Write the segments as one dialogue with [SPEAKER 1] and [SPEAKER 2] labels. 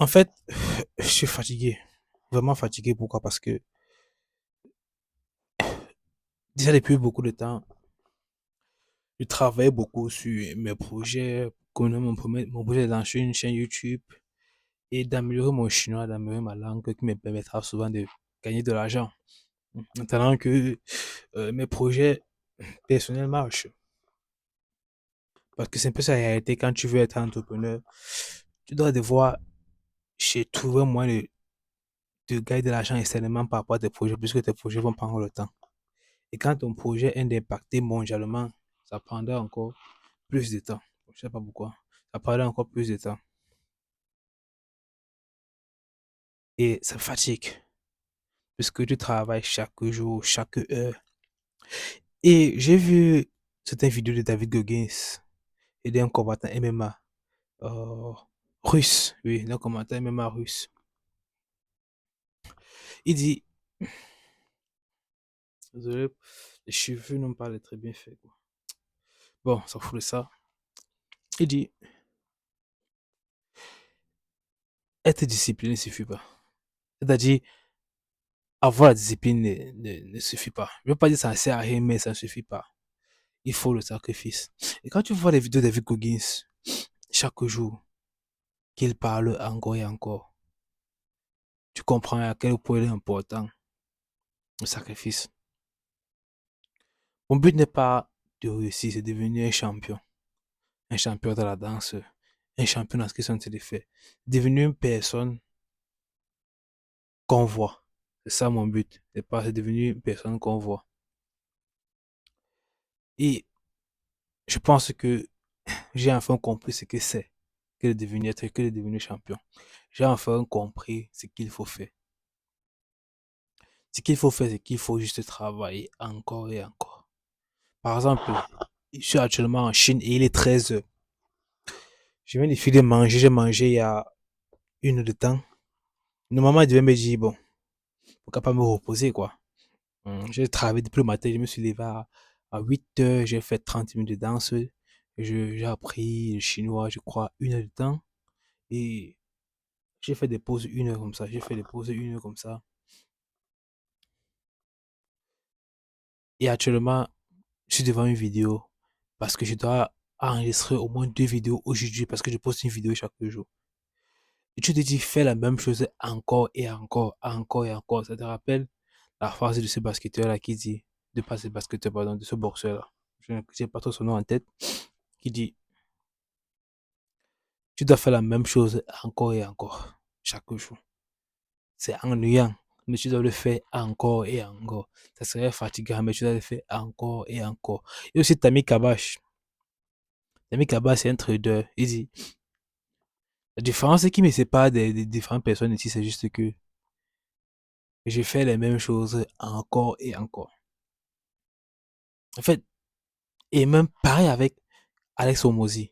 [SPEAKER 1] En fait, je suis fatigué. Vraiment fatigué. Pourquoi? Parce que déjà depuis beaucoup de temps, je travaille beaucoup sur mes projets, comme mon projet de lancer une chaîne YouTube et d'améliorer mon chinois, d'améliorer ma langue qui me permettra souvent de gagner de l'argent. Maintenant que mes projets personnels marchent. Parce que c'est un peu ça la réalité quand tu veux être entrepreneur. Tu dois devoir trouver un moyen de gagner de l'argent extérieurement par rapport à tes projets, puisque tes projets vont prendre le temps. Et quand ton projet est impacté mondialement, ça prendra encore plus de temps. Je ne sais pas pourquoi. Ça prendra encore plus de temps. Et ça fatigue, puisque tu travailles chaque jour, chaque heure. Et j'ai vu certaines vidéos de David Goggins et d'un combattant MMA euh, russe. Oui, d'un combattant MMA russe. Il dit, désolé, les cheveux n'ont pas l'air très bien faits, quoi. Bon, ça fout de ça. Il dit, être discipliné ne suffit pas. C'est-à-dire, avoir la discipline ne suffit pas. Je ne veux pas dire que ça ne sert à rien, mais ça ne suffit pas. Il faut le sacrifice. Et quand tu vois les vidéos de David Goggins, chaque jour, qu'il parle encore et encore, tu comprends à quel point il est important le sacrifice. Mon but n'est pas de réussir, c'est de devenir un champion. Un champion de la danse, un champion dans ce qui sont de faire. Devenir une personne qu'on voit. C'est ça mon but. C'est pas de devenir une personne qu'on voit. Et je pense que j'ai enfin compris ce que c'est que de devenir être, que de devenir champion. J'ai enfin compris ce qu'il faut faire. Ce qu'il faut faire, c'est qu'il faut juste travailler encore et encore. Par exemple, je suis actuellement en Chine et il est 13 heures. Je viens de finir de manger, j'ai mangé il y a une heure de temps. Normalement, il devait me dire, bon, pourquoi pas me reposer, quoi. J'ai travaillé depuis le matin, je me suis levé à 8 heures, j'ai fait 30 minutes de danse. J'ai appris le chinois, je crois, une heure de temps. Et j'ai fait des pauses une heure comme ça. J'ai fait des pauses une heure comme ça. Et actuellement, je suis devant une vidéo parce que je dois enregistrer au moins 2 vidéos aujourd'hui parce que je poste une vidéo chaque jour. Et tu te dis, fais la même chose encore et encore, encore et encore. Ça te rappelle la phrase de ce basketteur-là qui dit, de pas ce basketteur, pardon, de ce boxeur-là. Je n'ai pas trop son nom en tête. Qui dit, tu dois faire la même chose encore et encore, chaque jour. C'est ennuyant, mais tu dois le faire encore et encore. Ça serait fatigant, mais tu dois le faire encore et encore. Et aussi Tammy Kabash. Tammy Kabash, c'est un trader. Il dit, la différence qui me sépare des différentes personnes ici, c'est juste que je fais les mêmes choses encore et encore. En fait, et même pareil avec Alex Omozi.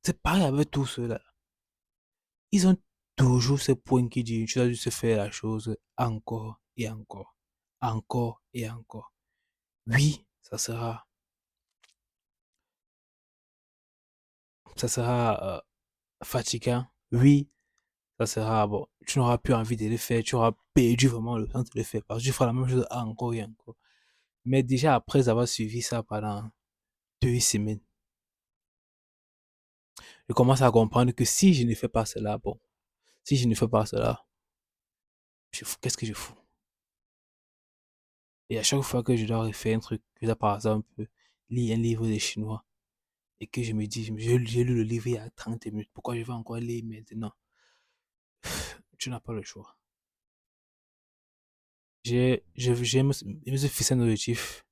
[SPEAKER 1] C'est pareil avec tous ceux-là. Ils ont toujours ce point qui dit, tu dois juste faire la chose encore et encore. Encore et encore. Oui, ça sera fatigant. Oui, ça sera bon. Tu n'auras plus envie de le faire. Tu auras perdu vraiment le temps de le faire parce que tu feras la même chose encore et encore. Mais déjà après avoir suivi ça pendant 2 semaines, je commence à comprendre que si je ne fais pas cela, bon, si je ne fais pas cela, qu'est-ce que je fous? Et à chaque fois que je dois refaire un truc, je dois par exemple lire un livre de chinois et que je me dis, j'ai lu le livre il y a 30 minutes, pourquoi je vais encore lire maintenant? Tu n'as pas le choix. Je me suis fixé un objectif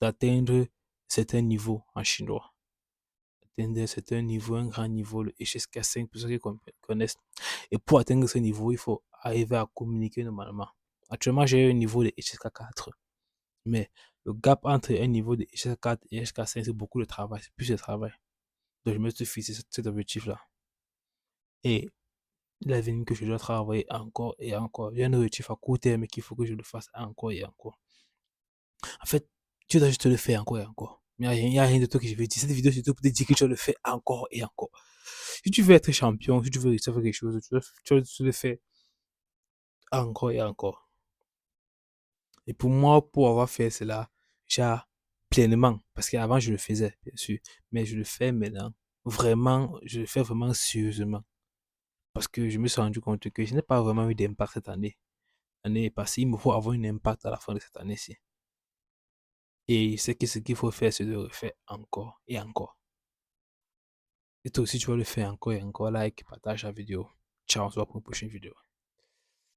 [SPEAKER 1] d'atteindre certains niveaux en chinois. Atteindre certains niveaux, un grand niveau, le HSK5, pour ceux qui connaissent. Et pour atteindre ce niveau, il faut arriver à communiquer normalement. Actuellement, j'ai un niveau de HSK4. Mais le gap entre un niveau de HSK4 et HSK5, c'est beaucoup de travail, c'est plus de travail. Donc, je me suis fixé cet objectif-là. Et il est venu que je dois travailler encore et encore. J'ai un objectif à court terme qu'il faut que je le fasse encore et encore. En fait, tu dois juste le faire encore et encore. Il n'y a rien de toi que je vais dire. Cette vidéo, c'est tout pour te dire que tu dois le faire encore et encore. Si tu veux être champion, si tu veux réussir à faire quelque chose, tu le fais encore et encore. Et pour moi, pour avoir fait cela, déjà pleinement, parce qu'avant je le faisais, bien sûr, mais je le fais maintenant, vraiment, je le fais vraiment sérieusement. Parce que je me suis rendu compte que je n'ai pas vraiment eu d'impact cette année. L'année est passée, il me faut avoir un impact à la fin de cette année-ci. Et c'est que ce qu'il faut faire, c'est de le refaire encore et encore. Et toi aussi, tu vas le faire encore et encore. Like, partage la vidéo. Ciao, on se voit pour une prochaine vidéo.